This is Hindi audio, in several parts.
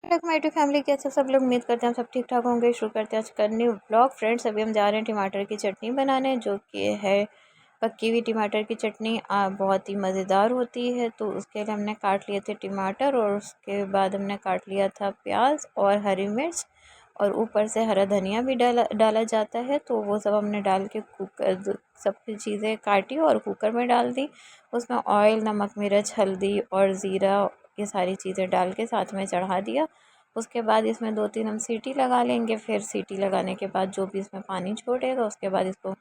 माय टू फैमिली, कैसे सब लोग? उम्मीद करते हैं हम सब ठीक ठाक होंगे। शुरू करते हैं आज का न्यू ब्लॉग। फ्रेंड्स, अभी हम जा रहे हैं टमाटर की चटनी बनाने, जो कि है पक्की हुई टमाटर की चटनी। बहुत ही मज़ेदार होती है। तो उसके लिए हमने काट लिए थे टमाटर, और उसके बाद हमने काट लिया था प्याज और हरी मिर्च, और ऊपर से हरा धनिया भी डाला डाला जाता है। तो वो सब हमने डाल के कुकर, सब चीज़ें काटी और कुकर में डाल दी। उसमें ऑयल, नमक, मिर्च, हल्दी और ज़ीरा, ये सारी चीज़ें डाल के साथ में चढ़ा दिया। उसके बाद इसमें 2-3 हम सीटी लगा लेंगे। फिर सीटी लगाने के बाद जो भी इसमें पानी छोड़ेगा, उसके बाद इसको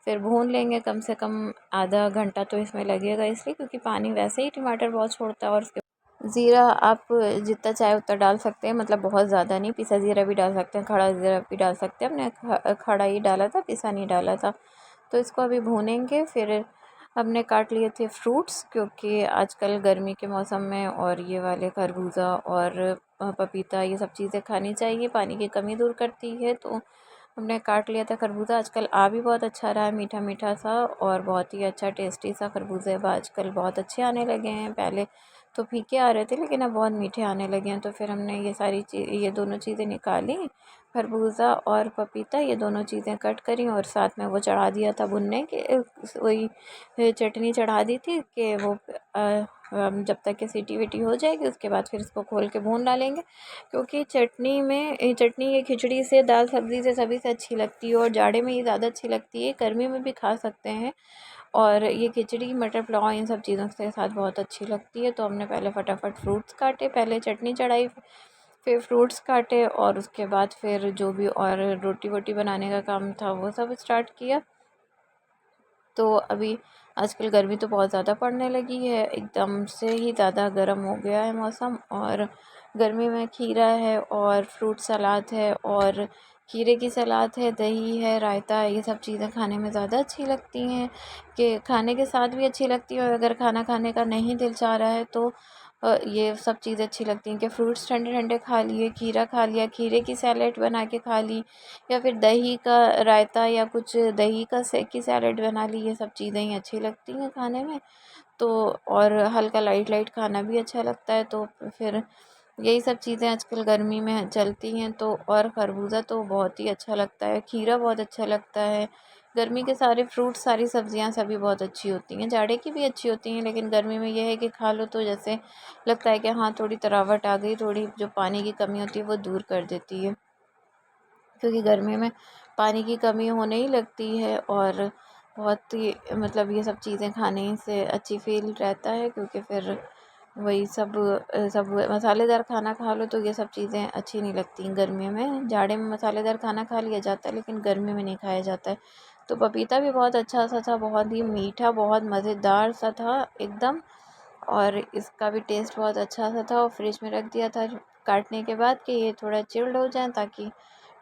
फिर भून लेंगे। कम से कम आधा घंटा तो इसमें लगेगा, इसलिए क्योंकि पानी वैसे ही टमाटर बहुत छोड़ता है। और उसके ज़ीरा आप जितना चाहे उतना डाल सकते हैं, मतलब बहुत ज़्यादा नहीं। पिसा ज़ीरा भी डाल सकते हैं, खड़ा ज़ीरा भी डाल सकते हैं। हमने खड़ा ही डाला था, पिसा नहीं डाला था। तो इसको अभी भूनेंगे। फिर हमने काट लिए थे फ्रूट्स, क्योंकि आजकल गर्मी के मौसम में और ये वाले खरबूजा और पपीता, ये सब चीज़ें खानी चाहिए, पानी की कमी दूर करती है। तो हमने काट लिया था खरबूजा। आजकल आ भी बहुत अच्छा रहा है, मीठा मीठा सा, और बहुत ही अच्छा टेस्टी सा खरबूजे अब आजकल बहुत अच्छे आने लगे हैं। पहले तो फीके आ रहे थे, लेकिन अब बहुत मीठे आने लगे हैं। तो फिर हमने ये दोनों चीज़ें निकाली, खरबूजा और पपीता, ये दोनों चीज़ें कट करी, और साथ में वो चढ़ा दिया था भुनने के। वही चटनी चढ़ा दी थी कि वो जब तक कि सीटी वीटी हो जाएगी, उसके बाद फिर इसको खोल के भून डालेंगे। क्योंकि चटनी ये खिचड़ी से, दाल सब्ज़ी से, सभी से अच्छी लगती है, और जाड़े में ये ज़्यादा अच्छी लगती है। गर्मी में भी खा सकते हैं, और ये खिचड़ी, मटर पुलाव, इन सब चीज़ों के साथ बहुत अच्छी लगती है। तो हमने पहले फटाफट फ्रूट्स काटे, पहले चटनी चढ़ाई, फिर फ्रूट्स काटे, और उसके बाद फिर जो भी और रोटी वोटी बनाने का काम था वो सब स्टार्ट किया। तो अभी आजकल गर्मी तो बहुत ज़्यादा पड़ने लगी है, एकदम से ही ज़्यादा गर्म हो गया है मौसम। और गर्मी में खीरा है, और फ्रूट सलाद है, और खीरे की सलाद है, दही है, रायता है, ये सब चीज़ें खाने में ज़्यादा अच्छी लगती हैं, कि खाने के साथ भी अच्छी लगती है। और अगर खाना खाने का नहीं दिल चाह रहा है, तो ये सब चीज़ें अच्छी लगती हैं कि फ्रूट्स ठंडे ठंडे खा लिए, खीरा खा लिया, खीरे की सैलेड बना के खा ली, या फिर दही का रायता, या कुछ दही की सैलेड बना ली। ये सब चीज़ें ही अच्छी लगती हैं खाने में। तो और हल्का लाइट लाइट खाना भी अच्छा लगता है। तो फिर यही सब चीज़ें आजकल गर्मी में चलती हैं। तो और खरबूजा तो बहुत ही अच्छा लगता है, खीरा बहुत अच्छा लगता है। गर्मी के सारे फ्रूट्स, सारी सब्जियां सभी बहुत अच्छी होती हैं, जाड़े की भी अच्छी होती हैं, लेकिन गर्मी में यह है कि खा लो तो जैसे लगता है कि हाँ, थोड़ी तरावट आ गई, थोड़ी जो पानी की कमी होती है वो दूर कर देती है। क्योंकि गर्मी में पानी की कमी होने ही लगती है, और बहुत ही मतलब ये सब चीज़ें खाने से अच्छी फील रहता है। क्योंकि फिर वही सब मसालेदार खाना खा लो तो ये सब चीज़ें अच्छी नहीं लगती गर्मियों में। जाड़े में मसालेदार खाना खा लिया जाता है, लेकिन गर्मी में नहीं खाया जाता है। तो पपीता भी बहुत अच्छा सा था, बहुत ही मीठा, बहुत मज़ेदार सा था एकदम। और इसका भी टेस्ट बहुत अच्छा सा था, और फ्रिज में रख दिया था काटने के बाद कि ये थोड़ा चिल्ड हो जाए, ताकि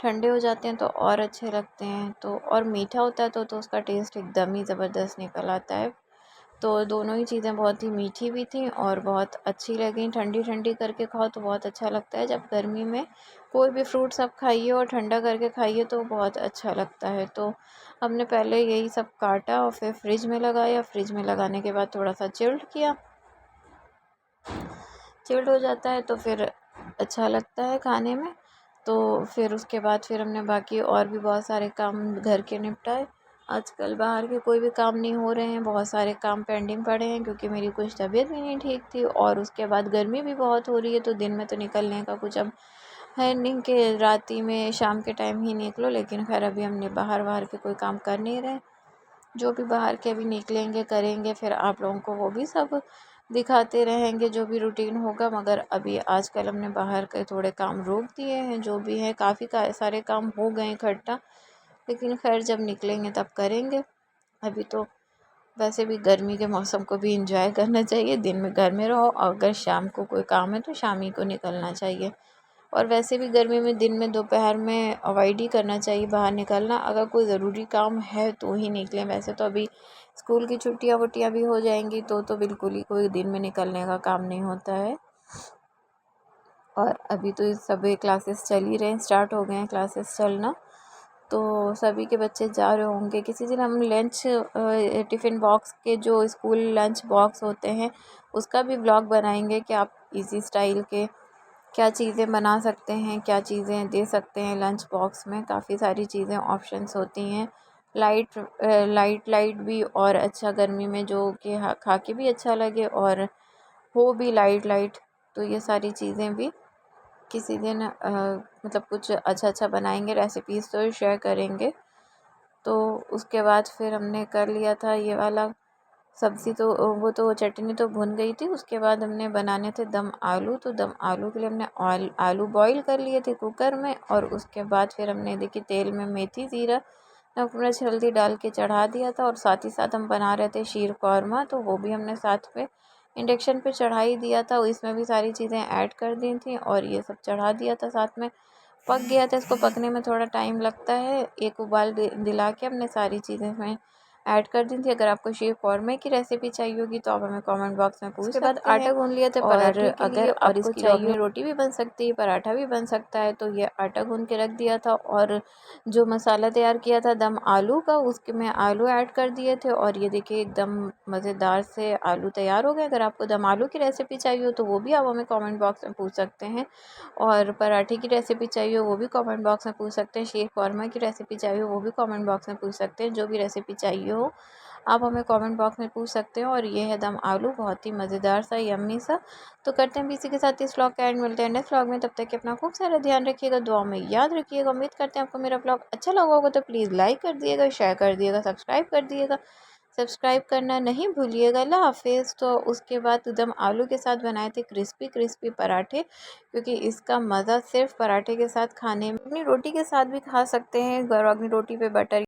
ठंडे हो जाते हैं तो और अच्छे लगते हैं। तो और मीठा होता है तो उसका टेस्ट एकदम ही ज़बरदस्त निकल आता है। तो दोनों ही चीज़ें बहुत ही मीठी भी थी और बहुत अच्छी लगी। ठंडी ठंडी करके खाओ तो बहुत अच्छा लगता है। जब गर्मी में कोई भी फ्रूट्स आप खाइए और ठंडा करके खाइए तो बहुत अच्छा लगता है। तो हमने पहले यही सब काटा और फिर फ्रिज में लगाया। फ्रिज में लगाने के बाद थोड़ा सा चिल्ड किया, चिल्ड हो जाता है तो फिर अच्छा लगता है खाने में। तो फिर उसके बाद फिर हमने बाकी और भी बहुत सारे काम घर के निपटाए। आजकल बाहर के कोई भी काम नहीं हो रहे हैं, बहुत सारे काम पेंडिंग पड़े हैं, क्योंकि मेरी कुछ तबीयत भी नहीं ठीक थी, और उसके बाद गर्मी भी बहुत हो रही है। तो दिन में तो निकलने का कुछ अब है नहीं कि राती में शाम के टाइम ही निकलो, लेकिन खैर अभी हमने बाहर के कोई काम कर नहीं रहे। जो भी बाहर के अभी निकलेंगे करेंगे, फिर आप लोगों को वो भी सब दिखाते रहेंगे जो भी रूटीन होगा। मगर अभी आजकल हमने बाहर के थोड़े काम रोक दिए हैं, जो भी है काफ़ी सारे काम हो गए इकट्ठा, लेकिन खैर जब निकलेंगे तब करेंगे। अभी तो वैसे भी गर्मी के मौसम को भी इंजॉय करना चाहिए, दिन में घर में रहो, अगर शाम को कोई काम है तो शाम ही को निकलना चाहिए। और वैसे भी गर्मी में दिन में दोपहर में अवॉइड ही करना चाहिए बाहर निकलना। अगर कोई ज़रूरी काम है तो ही निकलें। वैसे तो अभी स्कूल की छुट्टियां वुट्टियां भी हो जाएंगी तो बिल्कुल ही कोई दिन में निकलने का काम नहीं होता है। और अभी तो सभी क्लासेस चल ही रहे हैं, स्टार्ट हो गए हैं क्लासेस चलना। तो सभी के बच्चे जा रहे होंगे। किसी दिन हम लंच टिफ़िन बॉक्स के, जो स्कूल लंच बॉक्स होते हैं, उसका भी व्लॉग बनाएंगे कि आप इजी स्टाइल के क्या चीज़ें बना सकते हैं, क्या चीज़ें दे सकते हैं लंच बॉक्स में। काफ़ी सारी चीज़ें ऑप्शंस होती हैं, लाइट लाइट भी, और अच्छा गर्मी में जो कि खा के भी अच्छा लगे और हो भी लाइट लाइट। तो ये सारी चीज़ें भी किसी दिन मतलब कुछ अच्छा अच्छा बनाएंगे, रेसिपीज़ तो शेयर करेंगे। तो उसके बाद फिर हमने कर लिया था ये वाला सब्ज़ी, तो वो तो चटनी तो भुन गई थी। उसके बाद हमने बनाने थे दम आलू, तो दम आलू के लिए हमने आलू बॉईल कर लिए थे कुकर में, और उसके बाद फिर हमने देखिए तेल में मेथी ज़ीरा नमक मिर्च हल्दी डाल के चढ़ा दिया था। और साथ ही साथ हम बना रहे थे शीर कौरमा, तो वो भी हमने साथ पे इंडक्शन पे चढ़ा ही दिया था। इसमें भी सारी चीज़ें ऐड कर दी थी और ये सब चढ़ा दिया था साथ में। पक गया था, इसको पकने में थोड़ा टाइम लगता है। एक उबाल दिला के हमने सारी चीज़ें इसमें ऐड कर दी थी। अगर आपको शीर कौरमे की रेसिपी चाहिए होगी तो आप हमें कमेंट बॉक्स में पूछ सकते हैं। उसके बाद आटा गूंद लिया था पराठे के लिए, और इसकी रोगनी रोटी भी बन सकती है, पराठा भी बन सकता है। तो ये आटा गूंद के रख दिया था, और जो मसाला तैयार किया था दम आलू का, उसके में आलू ऐड कर दिए थे। और ये देखिए एकदम मज़ेदार से आलू तैयार हो गए। अगर आपको दम आलू की रेसिपी चाहिए हो तो वो भी आप हमें कमेंट बॉक्स में पूछ सकते हैं, और पराठे की रेसिपी चाहिए हो वो भी कमेंट बॉक्स में पूछ सकते हैं, शीर कौरमा की रेसिपी चाहिए हो वो भी कमेंट बॉक्स में पूछ सकते हैं। जो भी रेसिपी चाहिए हो आप हमें कमेंट बॉक्स में पूछ सकते हैं। और ये है दम आलू, बहुत ही मज़ेदार सा, यम्मी सा। तो करते हैं भी इसी के साथ इस व्लॉग का एंड, मिलते हैं नेक्स्ट व्लॉग में। तब तक के अपना खूब सारा ध्यान रखिएगा, दुआ में याद रखिएगा। उम्मीद करते हैं आपको मेरा व्लॉग अच्छा लगा होगा, तो प्लीज़ लाइक कर दिएगा, शेयर कर दिएगा, सब्सक्राइब कर दिएगा। सब्सक्राइब करना नहीं भूलिएगा। अल्लाह हाफिज़। तो उसके बाद दम आलू के साथ बनाए थे क्रिस्पी क्रिस्पी पराठे, क्योंकि इसका मज़ा सिर्फ पराठे के साथ खाने में, अपनी रोटी के साथ भी खा सकते हैं, गर्म रोटी पे बटर